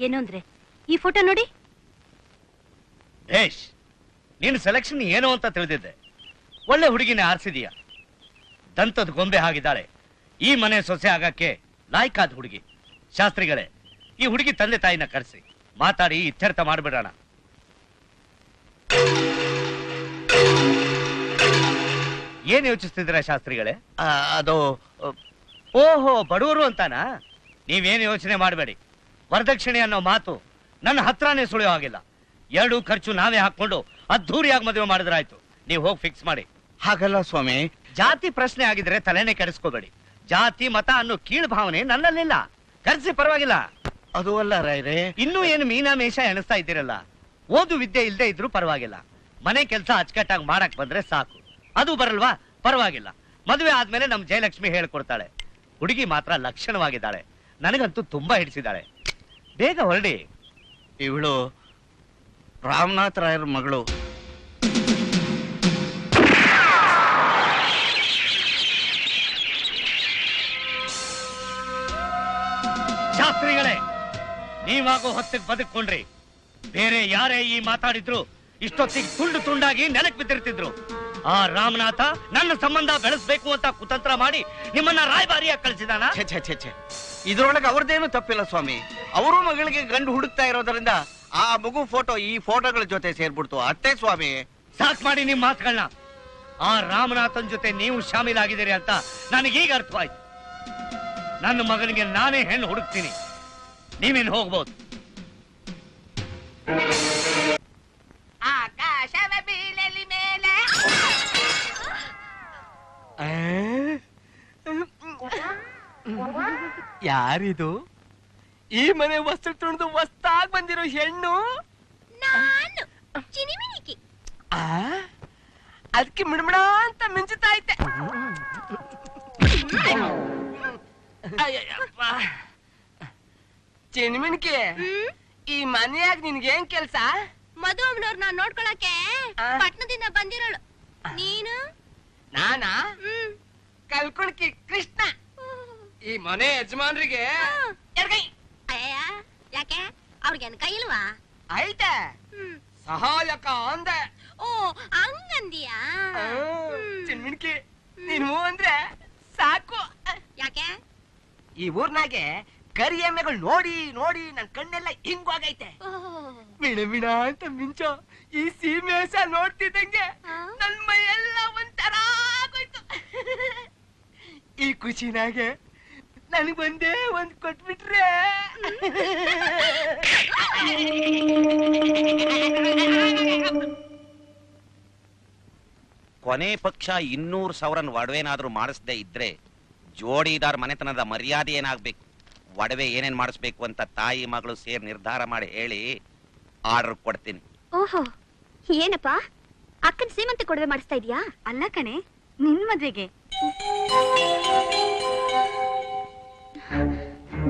ಏನು ಅಂದ್ರೆ ಈ ಫೋಟೋ ನೋಡಿ. ಬೇಷ್, ನೀನು ಸೆಲೆಕ್ಷನ್ ಏನು ಅಂತ ತಿಳಿದಿದ್ದೆ. ಒಳ್ಳೆ ಹುಡುಗಿನೇ ಆರಿಸಿದೀಯ. ದಂತದ ಗೊಂಬೆ ಆಗಿದ್ದಾಳೆ. ಈ ಮನೆ ಸೊಸೆ ಆಗಕ್ಕೆ ಲಾಯ್ಕಾದ ಹುಡುಗಿ. ಶಾಸ್ತ್ರಿಗಳೇ, ಈ ಹುಡುಗಿ ತಂದೆ ತಾಯಿನ ಕರೆಸಿ ಮಾತಾಡಿ ಇತ್ಯರ್ಥ ಮಾಡಿಬಿಡೋಣ. ಏನ್ ಯೋಚಿಸ್ತಿದ್ದೀರಾ ಶಾಸ್ತ್ರಿಗಳೇ? ಅದು ಓಹೋ, ಬಡವರು ಅಂತಾನಾ? ನೀವೇನು ಯೋಚನೆ ಮಾಡಬೇಡಿ. ವರದಕ್ಷಿಣೆ ಅನ್ನೋ ಮಾತು ನನ್ನ ಹತ್ರನೇ ಸುಳಿಯೋ ಆಗಿಲ್ಲ. ಎರಡು ಖರ್ಚು ನಾವೇ ಹಾಕೊಂಡು ಅದ್ಧೂರಿಯಾಗಿ ಮದುವೆ ಮಾಡಿದ್ರಾಯ್ತು. ನೀವು ಹೋಗಿ ಫಿಕ್ಸ್ ಮಾಡಿ. ಹಾಗಲ್ಲ ಸ್ವಾಮಿ, ಜಾತಿ ಪ್ರಶ್ನೆ ಆಗಿದ್ರೆ ತಲೆನೇ ಕೆಡಿಸ್ಕೋಬೇಡಿ. ಜಾತಿ ಮತ ಅನ್ನೋ ಕೀಳು ಭಾವನೆ ನನ್ನಲ್ಲಿಲ್ಲ. ಕರ್ಸಿ, ಪರವಾಗಿಲ್ಲ. ಅದು ಅಲ್ಲ ರಾಯ್ರೆ, ಇನ್ನೂ ಏನು ಮೀನಾಮೇಷ ಎಣಿಸ್ತಾ ಇದ್ದೀರಲ್ಲ. ಓದು ವಿದ್ಯೆ ಇಲ್ಲದೆ ಇದ್ರೂ ಪರವಾಗಿಲ್ಲ. ಮನೆ ಕೆಲಸ ಅಚ್ಚುಕಟ್ಟಾಗಿ ಮಾಡಕ್ ಬಂದ್ರೆ ಸಾಕು. ಅದು ಬರಲ್ವಾ? ಪರವಾಗಿಲ್ಲ. ಮದುವೆ ಆದ್ಮೇಲೆ ನಮ್ ಜಯಲಕ್ಷ್ಮಿ ಹೇಳ್ಕೊಡ್ತಾಳೆ. ಹುಡುಗಿ ಮಾತ್ರ ಲಕ್ಷಣವಾಗಿದ್ದಾಳೆ. ನನಗಂತೂ ತುಂಬಾ ಹಿಡಿಸಿದ್ದಾಳೆ. ಬೇಗ ಹೊರಡಿ. ಇವಳು ರಾಮನಾಥ್ ರಾಯರ ಮಗಳು. ಶಾಸ್ತ್ರಿಗಳೇ, ನೀವಾಗೋ ಹೊತ್ತಿಗೆ ಬದುಕೊಂಡ್ರಿ. ಬೇರೆ ಯಾರೇ ಈ ಮಾತಾಡಿದ್ರು ಇಷ್ಟೊತ್ತಿಗೆ ತುಂಡು ತುಂಡಾಗಿ ನೆಲಕ್ ಬಿದ್ದಿರ್ತಿದ್ರು. ಆ ರಾಮನಾಥ ನನ್ನ ಸಂಬಂಧ ಬೆಳೆಸ್ಬೇಕು ಅಂತ ಕುತಂತ್ರ ಮಾಡಿ ನಿಮ್ಮನ್ನ ರಾಯಭಾರಿಯಾಗಿ ಕಳಿಸಿದಾನ. ಇದ್ರೊಳಗೆ ಅವ್ರದ್ದೇನು ತಪ್ಪಿಲ್ಲ ಸ್ವಾಮಿ. ಅವರು ಮಗಳಿಗೆ ಗಂಡು ಹುಡುಕ್ತಾ ಇರೋದ್ರಿಂದ ಆ ಮಗು ಫೋಟೋ ಈ ಫೋಟೋಗಳ ಜೊತೆ ಸೇರ್ಬಿಡ್ತು ಅಷ್ಟೇ ಸ್ವಾಮಿ. ಸಾಕ್ ಮಾಡಿ ನಿಮ್ ಮಾತುಗಳನ್ನ. ಆ ರಾಮನಾಥನ್ ಜೊತೆ ನೀವು ಶಾಮೀಲಾಗಿದ್ದೀರಿ ಅಂತ ನನಗೀಗ ಅರ್ಥವಾಯ್ತು. ನನ್ನ ಮಗನಿಗೆ ನಾನೇ ಹೆಣ್ಣು ಹುಡುಕ್ತೀನಿ. ನೀವೇನು ಹೋಗ್ಬೋದು. ಆಕಾಶವ ಬೀಳಲಿ ಮೇಲೆ ಯಾರಿದು? ಈ ಮನೆ ವಸ್ತು ತುಳಿದು ಹೊಸ್ತಾಗ್ ಬಂದಿರೋ ಹೆಣ್ಣು ನಾನು ಚಿನಿಮಿನಿಕಿ. ಅದಕ್ಕೆ ಮಿಡ್ಮಿಡ ಅಂತ ಮಿಂಚುತ್ತಾ ಇದ್ದೆ. ಚಿನಿಮಿನಿಕಿ, ಈ ಮನೆಯಾಗ ನಿನ್ಗೇನ್ ಕೆಲ್ಸ? ಮದುವಮ್ಮನವ್ರನ್ನ ನೋಡ್ಕೊಳಕ್ಕೆ ಪಟ್ನದಿಂದ ಬಂದಿರೋಳು. ನೀನು? ನಾನಾ ಕಲ್ಕೊಳಕಿ ಕೃಷ್ಣ. ಈ ಮನೆ ಯಜಮಾನ್ರಿಗೆ ಯಾಕೆ ಅವ್ರಿಗೇನು ಕೈ ಇಲ್ವಾ? ಐತೆ, ಸಹಾಯಕ ಅಂದೆ. ಓ, ಹಂಗಂದಿಯಾ? ಚಿನ್ಮಿಣಿಕಿ, ನೀನು ಅಂದ್ರೆ ಸಾಕು. ಯಾಕೆ? ಈ ಊರ್ನಾಗೆ ಕರಿ ಎಮ್ಮೆಗಳು ನೋಡಿ ನೋಡಿ ನನ್ ಕಣ್ಣೆಲ್ಲ ಹಿಂಗೋಗೈತೆ. ಮಿಣ ಮಿಣ ಅಂತ ಮಿಂಚೋ ಈ ಸೀಮೆಸ ನೋಡ್ತಿದ್ದಂಗೆ ನನ್ ಮೈ ಎಲ್ಲ ಒಂಥರ ಆಗೋಯ್ತು. ಈ ಖುಷಿನಾಗೆ ನನಗ್ ಒಂದೇ ಒಂದ್ ಕೊಟ್ಬಿಟ್ರೆ ಕೊನೆ ಪಕ್ಷ 200,000 ಒಡವೆನಾದ್ರೂ ಮಾಡಿಸದೆ ಇದ್ರೆ ಜೋಡಿದಾರ್ ಮನೆತನದ ಮರ್ಯಾದೆ ಏನಾಗ್ಬೇಕು, ಒಡವೆ ಏನೇನ್ ಮಾಡಿಸ್ಬೇಕು ಅಂತ ತಾಯಿ ಮಗಳು ಸೇರಿ ನಿರ್ಧಾರ ಮಾಡಿ ಹೇಳಿ ಆರ್ಡರ್ ಕೊಡ್ತೀನಿ. ಓಹೋ, ಏನಪ್ಪಾ ಅಕ್ಕನ ಸೀಮಂತ ಕೊಡವೆ ಮಾಡಿಸ್ತಾ ಇದೀಯಾ? ಅಲ್ಲ ಕಣೆ, ನಿನ್ ಮದ್ವೆಗೆ.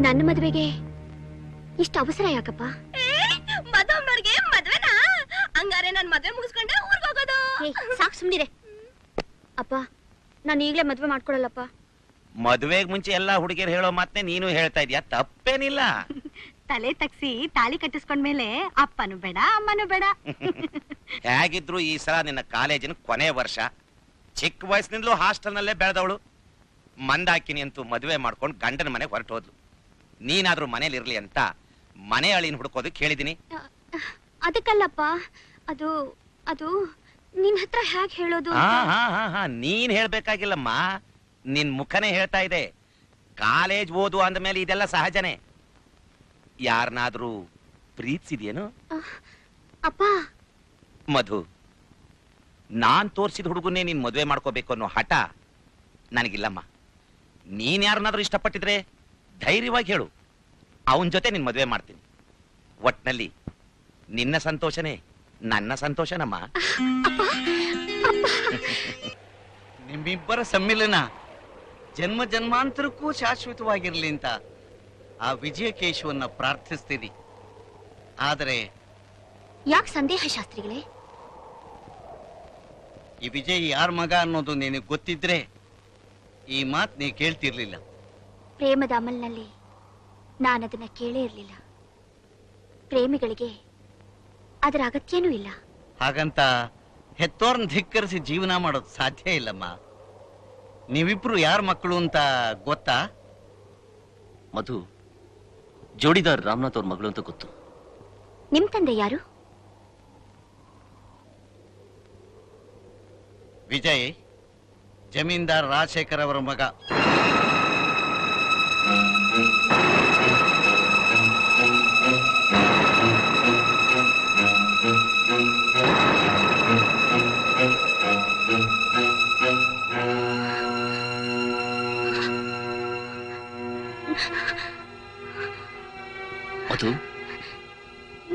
ನನ್ನ ಮದ್ವೆಗೆ ಇಷ್ಟು ಅವಸರ ಯಾಕಪ್ಪ? ಮದುವಮ್ಮನವ್ರಿಗೆ ಮದ್ವೆನಾ? ಹಂಗಾರೆ ನನ್ ಮದ್ವೆ ಮುಗಿಸ್ಕೊಂಡೆ ಊರ್ಗ್ ಹೋಗೋದು. ಸಾಕು, ಸುಮ್ನಿರೆ. ಅಪ್ಪ, ನಾನು ಈಗ್ಲೇ ಮದ್ವೆ ಮಾಡ್ಕೊಳಲ್ಲಪ್ಪ. ಮದುವೆಗೆ ಮುಂಚೆ ಎಲ್ಲಾ ಹುಡುಗಿಯರು ಹೇಳೋ ಮಾತನ್ನೇ ನೀನು ಹೇಳ್ತಾ ಇದೀಯ, ತಪ್ಪೇನಿಲ್ಲ. ತಲೆ ತಗ್ಸಿ ತಾಳಿ ಕಟ್ಟಿಸ್ಕೊಂಡ್ಮೇಲೆ ಅಪ್ಪನು ಬೇಡ ಅಮ್ಮನು ಬೇಡ. ಹೇಗಿದ್ರು ಈ ಸಲ ನಿನ್ನ ಕಾಲೇಜಿನ ಕೊನೆ ವರ್ಷ. ಚಿಕ್ಕ ವಯಸ್ಸಿನಿಂದಲೂ ಹಾಸ್ಟೆಲ್ನಲ್ಲೇ ಬೆಳೆದವಳು. ಮಂದಾಕಿನಿ ಅಂತೂ ಮದುವೆ ಮಾಡ್ಕೊಂಡು ಗಂಡನ ಮನೆಗೆ ಹೊರಟು ಹೋದ್ಲು. ನೀನಾದ್ರೂ ಮನೇಲಿ ಇರ್ಲಿ ಅಂತ ಮನೆ ಅಳಿನ ಹುಡುಕೋದಕ್ಕೆ ಹೇಳಿದೀನಿ. ಅದಕ್ಕಲ್ಲಪ್ಪ, ಅದು ಅದು ನಿನ್ ಹತ್ರ ಹೇಗೆ ಹೇಳೋದು? ನೀನ್ ಹೇಳ್ಬೇಕಾಗಿಲ್ಲಮ್ಮ, ನಿನ್ ಮುಖನೇ ಹೇಳ್ತಾ ಇದೆ. ಕಾಲೇಜ್ ಓದು ಅಂದ್ಮೇಲೆ ಇದೆಲ್ಲ ಸಹಜನೇ. ಯಾರನ್ನಾದ್ರೂ ಪ್ರೀತಿಸಿದ್ಯೇನು? ಅಪ್ಪ, ಮಧು, ನಾನ್ ತೋರ್ಸಿದ ಹುಡುಗನ್ನೇ ನೀನ್ ಮದುವೆ ಮಾಡ್ಕೋಬೇಕು ಅನ್ನೋ ಹಠ ನನಗಿಲ್ಲಮ್ಮ. ನೀನ್ ಯಾರನ್ನಾದ್ರೂ ಇಷ್ಟಪಟ್ಟಿದ್ರೆ ಧೈರ್ಯವಾಗಿ ಹೇಳು, ಅವನ್ ಜೊತೆ ನಿನ್ ಮದುವೆ ಮಾಡ್ತೀನಿ. ಒಟ್ನಲ್ಲಿ ನಿನ್ನ ಸಂತೋಷನೇ ನನ್ನ ಸಂತೋಷನಮ್ಮ. ನಿಮ್ಮಿಬ್ಬರ ಸಮ್ಮಿಲನ ಜನ್ಮ ಜನ್ಮಾಂತರಕ್ಕೂ ಶಾಶ್ವತವಾಗಿರ್ಲಿ ಅಂತ ಆ ವಿಜಯಕೇಶವನ್ನ ಪ್ರಾರ್ಥಿಸ್ತೀನಿ. ಆದರೆ ಯಾಕೆ ಸಂದೇಹ ಶಾಸ್ತ್ರಿಗಳೇ? ಈ ವಿಜಯ್ ಯಾರ ಮಗ ಅನ್ನೋದು ನಿನಗೆ ಗೊತ್ತಿದ್ರೆ ಈ ಮಾತು ನೀ ಕೇಳ್ತಿರ್ಲಿಲ್ಲ. ಪ್ರೇಮದ ಅಮಲ್ನಲ್ಲಿ ನಾನದನ್ನ ಕೇಳೇ ಇರ್ಲಿಲ್ಲ. ಪ್ರೇಮಿಗಳಿಗೆ ಅದರ ಅಗತ್ಯನೂ ಇಲ್ಲ. ಹಾಗಂತ ಹೆತ್ತೋರ್ನ ಧಿಕ್ಕರಿಸಿ ಜೀವನ ಮಾಡೋದು ಸಾಧ್ಯ ಇಲ್ಲಮ್ಮ. ನೀವಿಬ್ರು ಯಾರ ಮಕ್ಕಳು ಅಂತ ಗೊತ್ತಾ? ಮಧು, ಜೋಡಿದಾರ್ ರಾಮನಾಥ್ ಅವ್ರ ಮಗಳು ಅಂತ ಗೊತ್ತು. ನಿಮ್ ತಂದೆ ಯಾರು? ವಿಜಯ್, ಜಮೀನ್ದಾರ್ ರಾಜಶೇಖರ್ ಅವರ ಮಗ. ಮಧು,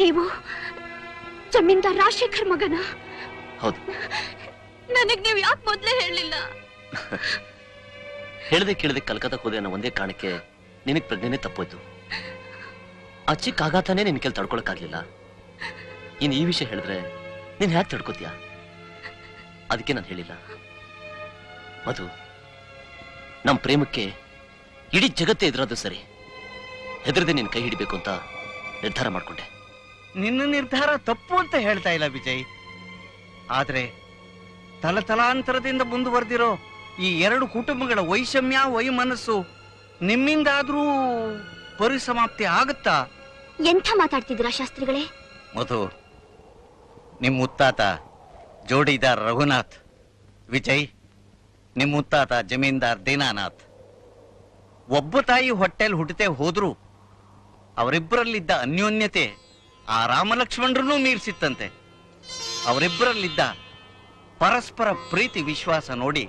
ನೀವು ಜಮೀನ್ದಾರ್ ರಾಜಶೇಖರ್ ಮಗನ? ಹೌದು. ನನಗ್ ನೀವು ಯಾಕೆ ಮೊದ್ಲೇ ಹೇಳಲಿಲ್ಲ? ಹೇಳದೆ ಕೇಳದೆ ಕಲ್ಕತ್ತಾಕ್ ಹೋದೆ ಅನ್ನೋ ಒಂದೇ ಕಾರಣಕ್ಕೆ ನಿನಗ್ ಪ್ರಜ್ಞೆನೇ ತಪ್ಪೋಯ್ತು. ಆ ಚಿಕ್ಕ ಆಘಾತನೇ ನಿನ್ ಕೆಲ್ ತಡ್ಕೊಳಕ್ಕಾಗ್ಲಿಲ್ಲ. ಇನ್ ಈ ವಿಷಯ ಹೇಳಿದ್ರೆ ನೀನ್ ಹ್ಯಾಕ್ ತಡ್ಕೋತೀಯ? ಅದಕ್ಕೆ ನಾನು ಹೇಳಿಲ್ಲ. ಮಧು, ನಮ್ ಪ್ರೇಮಕ್ಕೆ ಇಡೀ ಜಗತ್ತೇ ಎದುರಾದ್ರು ಸರಿ, ಹೆದರದೆ ನಿನ್ ಕೈ ಹಿಡಿಬೇಕು ಅಂತ ನಿರ್ಧಾರ ಮಾಡ್ಕೊಂಡೆ. ನಿನ್ನ ನಿರ್ಧಾರ ತಪ್ಪು ಅಂತ ಹೇಳ್ತಾ ಇಲ್ಲ ವಿಜಯ್. ಆದ್ರೆ ತಲತಲಾಂತರದಿಂದ ಮುಂದುವರೆದಿರೋ ಈ ಎರಡು ಕುಟುಂಬಗಳ ವೈಷಮ್ಯ ವೈಮನಸ್ಸು ನಿಮ್ಮಿಂದಾದ್ರೂ ಪರಿಸಮಾಪ್ತಿ ಆಗುತ್ತಾ? ಎಂಥ ಮಾತಾಡ್ತಿದ್ದೀರಾ ಶಾಸ್ತ್ರಿಗಳೇ? ಮಧು, ನಿಮ್ಮ ಮುತ್ತಾತ ಜೋಡಿದಾರ್ ರಘುನಾಥ್, ವಿಜಯ್ ನಿಮ್ಮ ಮುತ್ತಾತ ಜಮೀನ್ದಾರ್ ದೀನಾನಾಥ್. ಒಬ್ಬ ತಾಯಿ ಹೊಟ್ಟೆಲ್ ಹುಟ್ಟತೆ ಹೋದ್ರು ಅವರಿಬ್ಬರಲ್ಲಿದ್ದ ಅನ್ಯೋನ್ಯತೆ ಆ ರಾಮಲಕ್ಷ್ಮಣರನ್ನೂ ಮೀರಿಸಿತ್ತಂತೆ. ಅವರಿಬ್ಬರಲ್ಲಿದ್ದ ಪರಸ್ಪರ ಪ್ರೀತಿ ವಿಶ್ವಾಸ ನೋಡಿ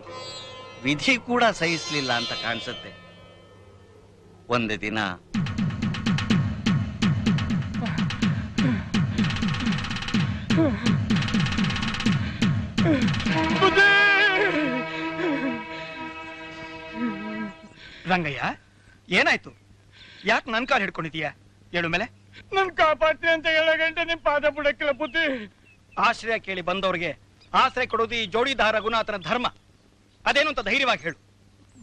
ವಿಧಿ ಕೂಡ ಸಹಿಸಲಿಲ್ಲ ಅಂತ ಕಾಣಿಸುತ್ತೆ. ಒಂದು ದಿನ ರಂಗಯ್ಯ, ಏನಾಯ್ತು? ಯಾಕೆ ನನ್ ಕಾಲ್ ಹಿಡ್ಕೊಂಡಿದೀಯ? ಹೇಳು ಮೇಲೆ. ನನ್ ಕಾಪಾಡ್ತೀನಿ ಅಂತ ಹೇಳೋ ಗಂಟೆ ನಿಮ್ ಪಾದ ಬಿಡಕ್ಕಿಲ್ಲ ಬುದ್ಧಿ. ಆಶ್ರಯ ಕೇಳಿ ಬಂದವ್ರಿಗೆ ಆಶ್ರಯ ಕೊಡೋದು ಈ ಜೋಡಿದಾರ ರಘುನಾಥನ ಧರ್ಮ. ಅದೇನು ಅಂತ ಧೈರ್ಯವಾಗಿ ಹೇಳು.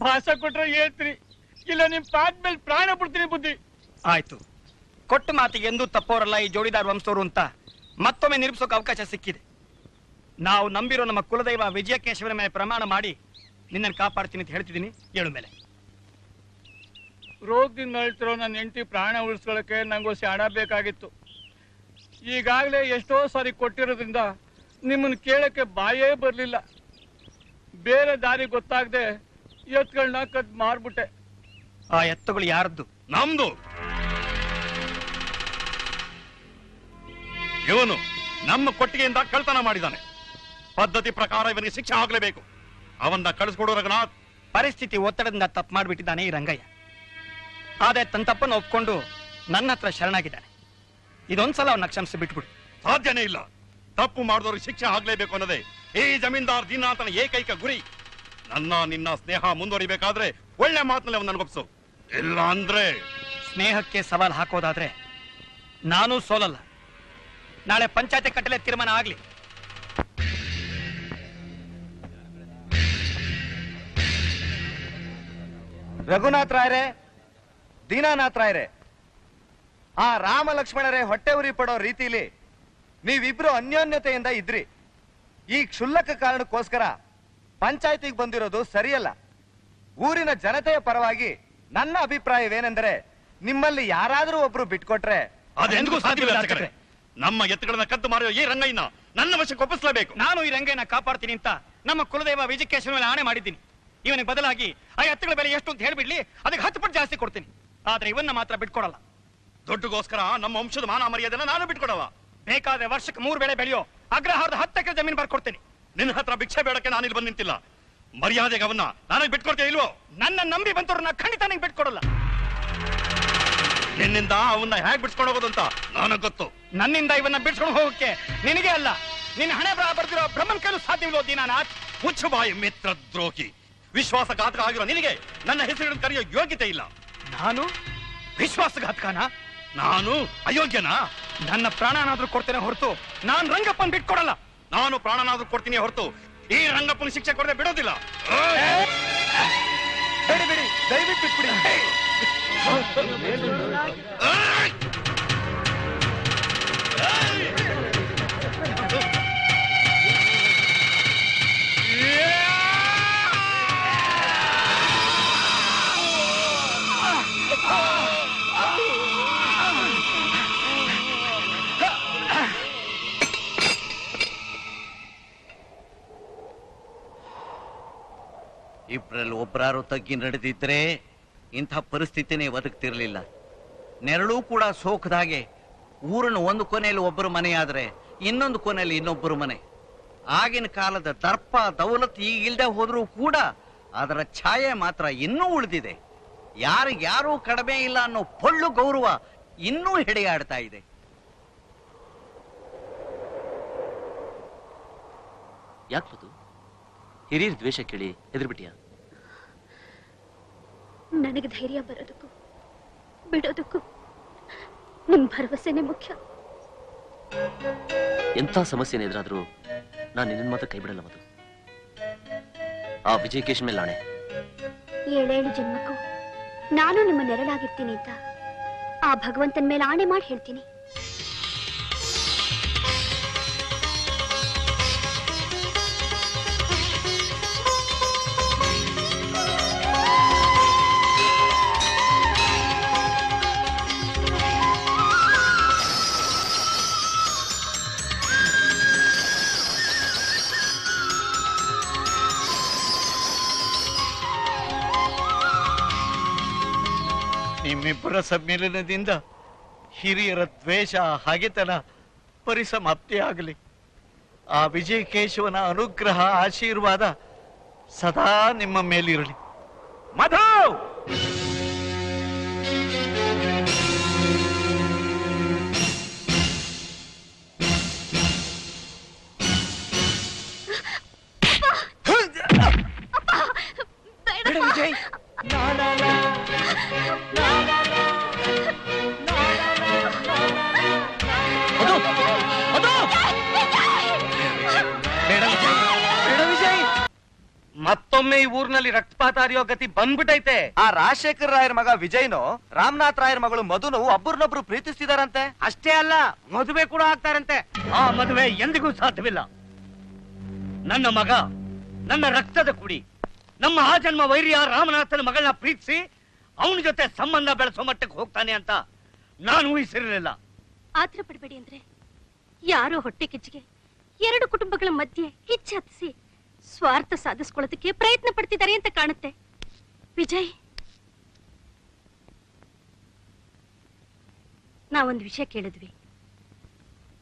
ಭಾಷೆ ಕೊಟ್ರೆ ಹೇಳ್ತೀನಿ, ಇಲ್ಲ ನಿಮ್ ಪಾದ ಮೇಲೆ ಪ್ರಾಣ ಬಿಡ್ತೀನಿ ಬುದ್ಧಿ. ಆಯ್ತು, ಕೊಟ್ಟ ಮಾತಿಗೆ ಎಂದೂ ತಪ್ಪೋರಲ್ಲ ಈ ಜೋಡಿದಾರ್ ವಂಶದವರು ಅಂತ ಮತ್ತೊಮ್ಮೆ ನಿರೂಪಿಸೋಕೆ ಅವಕಾಶ ಸಿಕ್ಕಿದೆ. ನಾವು ನಂಬಿರೋ ನಮ್ಮ ಕುಲದೈವ ವಿಜಯಕೇಶವನ ಮೇಲೆ ಪ್ರಮಾಣ ಮಾಡಿ ನಿನ್ನನ್ನು ಕಾಪಾಡ್ತೀನಿ ಅಂತ ಹೇಳ್ತಿದ್ದೀನಿ. ಹೇಳು ಮೇಲೆ. ರೋಗದಿಂದ ನಳ್ತಿರೋ ನನ್ನ ಹೆಂಡತಿ ಪ್ರಾಣ ಉಳಿಸ್ಕೊಳ್ಳೋಕೆ ನಂಗೊಸಿ ಹಣ ಬೇಕಾಗಿತ್ತು. ಈಗಾಗಲೇ ಎಷ್ಟೋ ಸಾರಿ ಕೊಟ್ಟಿರೋದ್ರಿಂದ ನಿಮ್ಮನ್ನು ಕೇಳಕ್ಕೆ ಬಾಯೇ ಬರಲಿಲ್ಲ. ಬೇರೆ ದಾರಿ ಗೊತ್ತಾಗದೆ ಎತ್ತುಗಳನ್ನ ಕದ್ ಮಾರ್ಬಿಟ್ಟೆ. ಆ ಎತ್ತುಗಳು ಯಾರದ್ದು? ನಮ್ದು. ಇವನು ನಮ್ಮ ಕೊಟ್ಟಿಗೆಯಿಂದ ಕಳ್ತನ ಮಾಡಿದ್ದಾನೆ. ಪದ್ಧತಿ ಪ್ರಕಾರ ಇವನಿಗೆ ಶಿಕ್ಷೆ ಆಗಲೇಬೇಕು. ಅವನ್ನ ಕಳಿಸ್ಕೊಡು ರಘುನಾಥ್. ಪರಿಸ್ಥಿತಿ ಒತ್ತಡದಿಂದ ತಪ್ಪು ಮಾಡಿಬಿಟ್ಟಿದ್ದಾನೆ ಈ ರಂಗಯ್ಯ. ಆದ್ರೆ ತನ್ನ ತಪ್ಪನ್ನು ಒಪ್ಕೊಂಡು ನನ್ನ ಹತ್ರ ಶರಣಾಗಿದ್ದಾನೆ. ಇದೊಂದ್ಸಲ ಅವನ್ನ ಕ್ಷಮಿಸಿ ಬಿಟ್ಬಿಡು. ಸಾಧ್ಯನೇ ಇಲ್ಲ. ತಪ್ಪು ಮಾಡಿದವ್ರಿಗೆ ಶಿಕ್ಷೆ ಆಗ್ಲೇಬೇಕು ಅನ್ನೋದೇ ಈ ಜಮೀನ್ದಾರ್ ದೀನಾಥನ ಏಕೈಕ ಗುರಿ. ನಿನ್ನ ಸ್ನೇಹ ಮುಂದುವರಿಬೇಕಾದ್ರೆ ಒಳ್ಳೆ ಮಾತಲ್ಲಿ ಅವನ್ನ ನನಗೊಪ್ಸು. ಇಲ್ಲ ಅಂದ್ರೆ ಸ್ನೇಹಕ್ಕೆ ಸವಾಲ್ ಹಾಕೋದಾದ್ರೆ ನಾನೂ ಸೋಲಲ್ಲ. ನಾಳೆ ಪಂಚಾಯತಿ ಕಟ್ಟಲೆ ತೀರ್ಮಾನ ಆಗ್ಲಿ. ರಘುನಾಥ್ ರಾಯರೇ, ದೀನಾನಾಥ್ ರಾಯರೇ, ಆ ರಾಮ ಲಕ್ಷ್ಮಣರೇ ಹೊಟ್ಟೆ ಉರಿ ಪಡೋ ರೀತಿಲಿ ನೀವಿಬ್ರು ಅನ್ಯೋನ್ಯತೆಯಿಂದ ಇದ್ರಿ. ಈ ಕ್ಷುಲ್ಲಕ ಕಾರಣಕ್ಕೋಸ್ಕರ ಪಂಚಾಯತಿಗೆ ಬಂದಿರೋದು ಸರಿಯಲ್ಲ. ಊರಿನ ಜನತೆಯ ಪರವಾಗಿ ನನ್ನ ಅಭಿಪ್ರಾಯವೇನೆಂದರೆ, ನಿಮ್ಮಲ್ಲಿ ಯಾರಾದರೂ ಒಬ್ರು ಬಿಟ್ಕೊಟ್ರೆ ಅದೆಂದಿಗೂ ಸಾಧ್ಯವಿಲ್ಲ ಅರ್ಚಕರೇ. ನಮ್ಮ ಎತ್ತುಗಳನ್ನ ಕದ್ದು ಮಾರೋ ಈ ರಂಗಯ್ಯನ ನನ್ನ ವಶಕ್ಕೆ ಒಪ್ಪಿಸಲೇಬೇಕು. ನಾನು ಈ ರಂಗಯ್ಯನ ಕಾಪಾಡ್ತೀನಿ ಅಂತ ನಮ್ಮ ಕುಲದೈವ ವಿಜಯಕೇಶವನ ಮೇಲೆ ಆಣೆ ಮಾಡಿದ್ದೀನಿ. ಇವನಿಗೆ ಬದಲಾಗಿ ಆ ಎತ್ತುಗಳ ಬೆಲೆ ಎಷ್ಟು ಅಂತ ಹೇಳ್ಬಿಡ್ಲಿ, ಅದಕ್ಕೆ 10 ಪಟ್ಟು ಜಾಸ್ತಿ ಕೊಡ್ತೀನಿ. ಆದ್ರೆ ಇವನ್ನ ಮಾತ್ರ ಬಿಟ್ಕೊಡಲ್ಲ. ದುಡ್ಡುಗೋಸ್ಕರ ನಮ್ಮ ವಂಶದ ಮಾನ ಮರ್ಯಾದೆನ ನಾನು ಬಿಟ್ಕೊಡವ. ಬೇಕಾದ್ರೆ ವರ್ಷಕ್ಕೆ 3 ಬೆಳೆ ಬೆಳೆಯೋ ಅಗ್ರಹಾರದ 10 ಎಕರೆ ಜಮೀನು ಬರ್ಕೊಡ್ತೀನಿ. ನಿನ್ನ ಹತ್ರ ಭಿಕ್ಷೆ ಬೇಡಕ್ಕೆ ನಾನು ಇಲ್ಲಿ ಬಂದು ನಿಂತಿಲ್ಲ. ಮರ್ಯಾದೆಗೆ ಅವನ್ನ ನನಗೆ ಬಿಟ್ಕೊಡ್ತೇ ಇಲ್ವೋ? ನನ್ನ ನಂಬಿ ಬಂದವ್ರನ್ನ ಖಂಡಿತ ನಿಂಗೆ ಬಿಟ್ಕೊಡಲ್ಲ. ನಿನ್ನಿಂದ ಅವನ್ನ ಹೇಗ್ ಬಿಡ್ಸ್ಕೊಂಡು ಹೋಗೋದು ಅಂತ ನನಗೆ ಗೊತ್ತು. ನನ್ನಿಂದ ಇವನ್ನ ಬಿಡ್ಸ್ಕೊಂಡು ಹೋಗಕ್ಕೆ ನಿನಗೆ ಅಲ್ಲ, ನಿನ್ನ ಹಣೆ ಬರ ಬರ್ದಿರೋ ಬ್ರಹ್ಮನ್ ಕೈಲೂ ಸಾಧ್ಯವಿಲ್ಲೋ ದೀನಾನಾಥ್. ಮುಚ್ಚಬಾಯಿ ಮಿತ್ರ ದ್ರೋಹಿ. ವಿಶ್ವಾಸಘಾತಕ ಆಗಿರೋ ನಿನಗೆ ನನ್ನ ಹೆಸರಿನ ಕರೆಯೋ ಯೋಗ್ಯತೆ ಇಲ್ಲ. ನಾನು ವಿಶ್ವಾಸಘಾತಕನ? ನಾನು ಅಯೋಗ್ಯನಾ? ನನ್ನ ಪ್ರಾಣನಾದ್ರೂ ಕೊಡ್ತೇನೆ ಹೊರತು ನಾನು ರಂಗಪ್ಪನ್ ಬಿಟ್ಕೊಡಲ್ಲ. ನಾನು ಪ್ರಾಣನಾದ್ರೂ ಕೊಡ್ತೀನಿ ಹೊರತು ಈ ರಂಗಪ್ಪನ ಶಿಕ್ಷೆ ಕೊಡದೆ ಬಿಡೋದಿಲ್ಲ. ಬಿಡಿ ಬಿಡಿ, ದಯವಿಟ್ಟು ಬಿಟ್ಬಿಡಿ. ಇಬ್ಬರಲ್ಲಿ ಒಬ್ಬರಾರು ತಗ್ಗಿ ನಡೆದಿದ್ರೆ ಇಂಥ ಪರಿಸ್ಥಿತಿನೇ ಒದಗ್ತಿರ್ಲಿಲ್ಲ. ನೆರಳು ಕೂಡ ಸೋಕದಾಗೆ ಊರಿನ ಒಂದು ಕೊನೆಯಲ್ಲಿ ಒಬ್ಬರು ಮನೆಯಾದ್ರೆ ಇನ್ನೊಂದು ಕೊನೆಯಲ್ಲಿ ಇನ್ನೊಬ್ಬರು ಮನೆ. ಆಗಿನ ಕಾಲದ ದರ್ಪ ದೌಲತ್ ಈಗಿಲ್ದೆ ಹೋದ್ರೂ ಕೂಡ ಅದರ ಛಾಯೆ ಮಾತ್ರ ಇನ್ನೂ ಉಳಿದಿದೆ. ಯಾರಿಗ್ಯಾರೂ ಕಡಿಮೆ ಇಲ್ಲ ಅನ್ನೋ ಪೊಳ್ಳು ಗೌರವ ಇನ್ನೂ ಹೆಡೆಯಾಡ್ತಾ ಇದೆ. ಯಾಕೆ ಹಿರಿಯರ ದ್ವೇಷ ಕೇಳಿ ಹೆದರ್ಬಿಟ್ಟಿಯ? ನನಗೆ ಧೈರ್ಯ ಬರೋದಕ್ಕೂ ಬಿಡೋದಕ್ಕೂ ನಿಮ್ ಭರವಸೆನೇ ಮುಖ್ಯ. ಎಂಥ ಸಮಸ್ಯೆನೇ ಎದುರಾದ್ರೂ ನಾನು ನಿನ್ನ ಮಾತ್ರ ಕೈ ಬಿಡಲ್ಲ ಮಧು. ಆ ವಿಜಯಕೇಶ್ ಮೇಲೆ ಆಣೆ. 7 ಜನ್ಮಕ್ಕೂ ನಾನು ನಿಮ್ಮ ನೆರಳಾಗಿರ್ತೀನಿ ಅಂತ ಆ ಭಗವಂತನ ಮೇಲೆ ಆಣೆ ಮಾಡಿ ಹೇಳ್ತೀನಿ. ನಿಮ್ಮಿಬ್ಬರ ಸಮ್ಮಿಲನದಿಂದ ಹಿರಿಯರ ದ್ವೇಷ ಹಾಗೆತನ ಪರಿಸಮಾಪ್ತಿ ಆಗಲಿ. ಆ ವಿಜಯಕೇಶವನ ಅನುಗ್ರಹ ಆಶೀರ್ವಾದ ಸದಾ ನಿಮ್ಮ ಮೇಲಿರಲಿ. ಮಧು ವಿಜಯ್ ಮತ್ತೊಮ್ಮೆ ಈ ಊರಿನಲ್ಲಿ ರಕ್ತಪಾತ ಹರಿಯೋ ಗತಿ ಬಂದ್ಬಿಟ್ಟೈತೆ. ಆ ರಾಜಶೇಖರ ರಾಯರ ಮಗ ವಿಜಯ್ನು ರಾಮನಾಥ್ ರಾಯರ ಮಗಳು ಮಧುನು ಒಬ್ಬರನ್ನೊಬ್ರು ಪ್ರೀತಿಸ್ತಿದಾರಂತೆ. ಅಷ್ಟೇ ಅಲ್ಲ, ಮದುವೆ ಕೂಡ ಆಗ್ತಾರಂತೆ. ಆ ಮದುವೆ ಎಂದಿಗೂ ಸಾಧ್ಯವಿಲ್ಲ. ನನ್ನ ಮಗ ನನ್ನ ರಕ್ತದ ಕುಡಿ, ನಮ್ಮ ಆ ಜನ್ಮ ವೈರ್ಯ ರಾಮನಾಥನ ಮಗಳನ್ನ ಪ್ರೀತಿಸಿ ಅವನ ಜೊತೆ ಸಂಬಂಧ ಬೆಳೆಸೋ ಮಟ್ಟಕ್ಕೆ ಹೋಗ್ತಾನೆ ಅಂತ ನಾನು ಊಹಿಸಿರಲಿಲ್ಲ. ಆತರ ಪಡಬೇಡಿ ಅಂದ್ರೆ ಯಾರೋ ಹೊಟ್ಟೆ ಕಿಚ್ಚಿಗೆ 2 ಕುಟುಂಬಗಳ ಮಧ್ಯೆ ಕಿಚ್ಚು ಹತ್ತಿಸಿ ಸ್ವಾರ್ಥ ಸಾಧಿಸ್ಕೊಳ್ಳೋದಕ್ಕೆ ಪ್ರಯತ್ನ ಪಡ್ತಿದ್ದಾರೆ ಅಂತ ಕಾಣುತ್ತೆ. ವಿಜಯ್, ನಾವೊಂದು ವಿಷಯ ಕೇಳಿದ್ವಿ,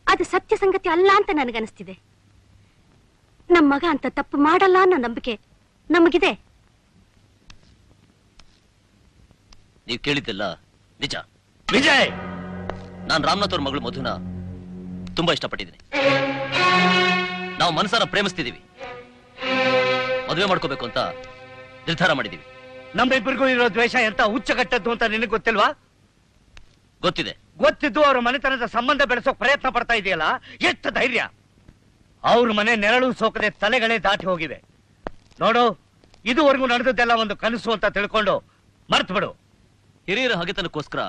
ಅದು ಸತ್ಯ ಸಂಗತಿ ಅಲ್ಲ ಅಂತ ನನಗನ್ನಿಸ್ತಿದೆ. ನಮ್ಮ ಮಗ ಅಂತ ತಪ್ಪು ಮಾಡಲ್ಲ ಅನ್ನೋ ನಂಬಿಕೆ ನಮಗಿದೆ. ನೀವು ಕೇಳಿದ್ದೆಲ್ಲ ನಿಜ. ವಿಜಯ್, ನಾನು ರಾಮನಾಥ್ ಅವ್ರ ಮಗಳು ಮಧುನ ತುಂಬಾ ಇಷ್ಟಪಟ್ಟಿದ್ದೀನಿ. ನಾವು ಮನಸಾರ ಪ್ರೇಮಿಸ್ತಿದೀವಿ. ಮದುವೆ ಮಾಡ್ಕೋಬೇಕು ಅಂತ ನಿರ್ಧಾರ ಮಾಡಿದೀವಿ. ನಮ್ಮಿಬ್ಬರಿಗೂ ಇರೋ ದ್ವೇಷ ಎಂತ ಹುಚ್ಚಗಟ್ಟದ್ದು ಅಂತ ನಿನಗೆ ಗೊತ್ತಿಲ್ವಾ? ಗೊತ್ತಿದೆ. ಗೊತ್ತಿದ್ದು ಅವ್ರ ಮನೆತನದ ಸಂಬಂಧ ಬೆಳೆಸೋಕ್ ಪ್ರಯತ್ನ ಪಡ್ತಾ ಇದೆಯಲ್ಲ, ಎಷ್ಟು ಧೈರ್ಯ! ಅವ್ರ ಮನೆ ನೆರಳು ಸೋಕದೆ ತಲೆಗಳೇ ದಾಟಿ ಹೋಗಿವೆ. ನೋಡು, ಇದುವರೆಗೂ ನಡೆದದ್ದೆಲ್ಲ ಒಂದು ಕನಸು ಅಂತ ತಿಳ್ಕೊಂಡು ಮರ್ತು ಬಿಡು. ಹಿರಿಯರ ಹಗೆತನಕ್ಕೋಸ್ಕರ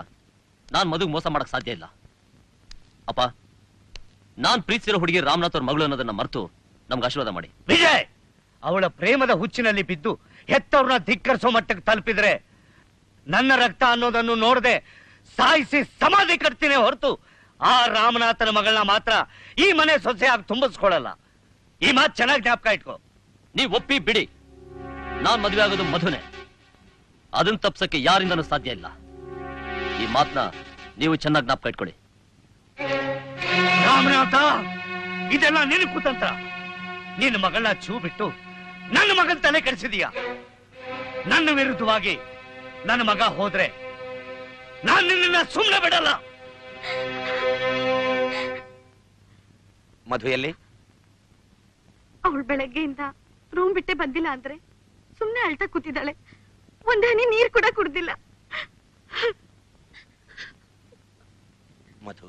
ನಾನ್ ಮದುವೆ ಮೋಸ ಮಾಡಕ್ ಸಾಧ್ಯ ಇಲ್ಲ. ಅಪ್ಪ, ನಾನ್ ಪ್ರೀತಿಸಿರೋ ಹುಡುಗಿ ರಾಮನಾಥ್ ಅವ್ರ ಮಗಳು ಅನ್ನೋದನ್ನ ಮರೆತು ನಮ್ಗೆ ಆಶೀರ್ವಾದ ಮಾಡಿ. ವಿಜಯ್, ಅವಳ ಪ್ರೇಮದ ಹುಚ್ಚಿನಲ್ಲಿ ಬಿದ್ದು ಹೆತ್ತವ್ರನ್ನ ಧಿಕ್ಕರಿಸೋ ಮಟ್ಟಕ್ಕೆ ತಲುಪಿದ್ರೆ ನನ್ನ ರಕ್ತ ಅನ್ನೋದನ್ನು ನೋಡದೆ ಸಾಯಿಸಿ ಸಮಾಧಿ ಕಟ್ತೀನಿ ಹೊರತು ಆ ರಾಮನಾಥನ ಮಗಳನ್ನ ಮಾತ್ರ ಈ ಮನೆ ಸೊಸೆಯಾಗಿ ತುಂಬಿಸ್ಕೊಳ್ಳಲ್ಲ. ಈ ಮಾತು ಚೆನ್ನಾಗಿ ಜ್ಞಾಪಕ ಇಟ್ಕೋ. ನೀವ್ ಒಪ್ಪಿ ಬಿಡಿ, ನಾನ್ ಮದುವೆ ಆಗೋದು ಮಧುನೆ. ಅದನ್ನ ತಪ್ಸಕ್ಕೆ ಯಾರಿಂದನೂ ಸಾಧ್ಯ ಇಲ್ಲ. ಈ ಮಾತನ್ನ ನೀವು ಚೆನ್ನಾಗಿ ಜ್ಞಾಪಕ ಇಟ್ಕೊಳ್ಳಿ. ರಾಮನಾಥ, ಇದೆಲ್ಲ ನಿನ್ನ ಕುತಂತ್ರ. ನಿನ್ನ ಮಗಳನ್ನ ಚೂ ಬಿಟ್ಟು ನನ್ನ ಮಗನ ತಲೆ ಕೆಡಿಸಿದೀಯ. ನನ್ನ ವಿರುದ್ಧವಾಗಿ ನನ್ನ ಮಗ ಹೋದ್ರೆ ನಾನು ನಿನ್ನ ಸುಮ್ಮನೆ ಬಿಡಲ್ಲ. ಮಧುಯಲ್ಲಿ ಅವಳು ಬೆಳಗ್ಗೆಯಿಂದ ರೂಮ್ ಬಿಟ್ಟೆ ಬಂದಿಲ್ಲ ಅಂದ್ರೆ ಸುಮ್ನೆ ಅಳ್ತಾ ಕೂತಿದ್ದಾಳೆ. ಒಂದ್ ಹನಿ ನೀರ್ ಕೂಡ ಕುಡ್ದಿಲ್ಲ. ಮಧು,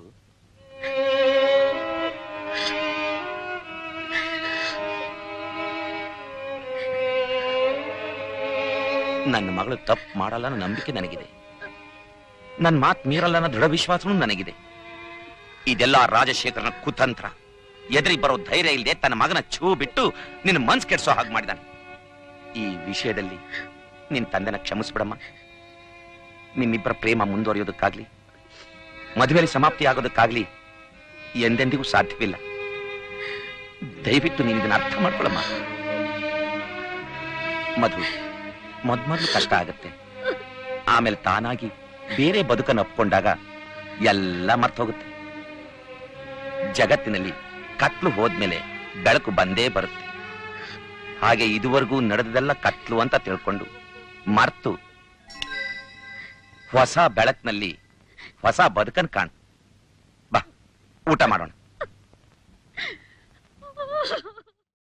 ನನ್ನ ಮಗಳು ತಪ್ಪು ಮಾಡಲ್ಲ ಅನ್ನೋ ನಂಬಿಕೆ ನನಗಿದೆ. ನನ್ನ ಮಾತು ಮೀರಲ್ಲ ಅನ್ನೋ ದೃಢ ವಿಶ್ವಾಸನೂ ನನಗಿದೆ. ಇದೆಲ್ಲ ರಾಜಶೇಖರನ ಕುತಂತ್ರ. ಎದುರಿ ಬರೋ ಧೈರ್ಯ ಇಲ್ಲದೆ ತನ್ನ ಮಗನ ಛೂ ಬಿಟ್ಟು ನಿನ್ನ ಮನ್ಸ್ ಕೆಡ್ಸೋ ಹಾಗೆ ಮಾಡಿದಾನೆ. ಈ ವಿಷಯದಲ್ಲಿ ನಿನ್ ತಂದೆನ ಕ್ಷಮಿಸ್ಬಿಡಮ್ಮ. ನಿಮ್ಮಿಬ್ಬರ ಪ್ರೇಮ ಮುಂದುವರಿಯೋದಕ್ಕಾಗ್ಲಿ ಮದುವೆಯಲ್ಲಿ ಸಮಾಪ್ತಿ ಆಗೋದಕ್ಕಾಗ್ಲಿ ಎಂದೆಂದಿಗೂ ಸಾಧ್ಯವಿಲ್ಲ. ದಯವಿಟ್ಟು ನೀನು ಇದನ್ನ ಅರ್ಥ ಮಾಡ್ಕೊಳಮ್ಮ. ಮಧು, ಮೊದ್ಮೊದ್ಲು ಕಷ್ಟ ಆಗತ್ತೆ, ಆಮೇಲೆ ತಾನಾಗಿ ಬೇರೆ ಬದುಕನ್ನು ಒಪ್ಕೊಂಡಾಗ ಎಲ್ಲ ಮರ್ತೋಗುತ್ತೆ. ಜಗತ್ತಿನಲ್ಲಿ ಕತ್ಲು ಹೋದ್ಮೇಲೆ ಬೆಳಕು ಬಂದೇ ಬರುತ್ತೆ. ಹಾಗೆ ಇದುವರೆಗೂ ನಡೆದದೆಲ್ಲ ಕತ್ಲು ಅಂತ ತಿಳ್ಕೊಂಡು ಮರ್ತು ಹೊಸ ಬೆಳಕಿನಲ್ಲಿ ಹೊಸ ಬದುಕನ್ ಕಾಣ್. ಬಾ, ಊಟ ಮಾಡೋಣ.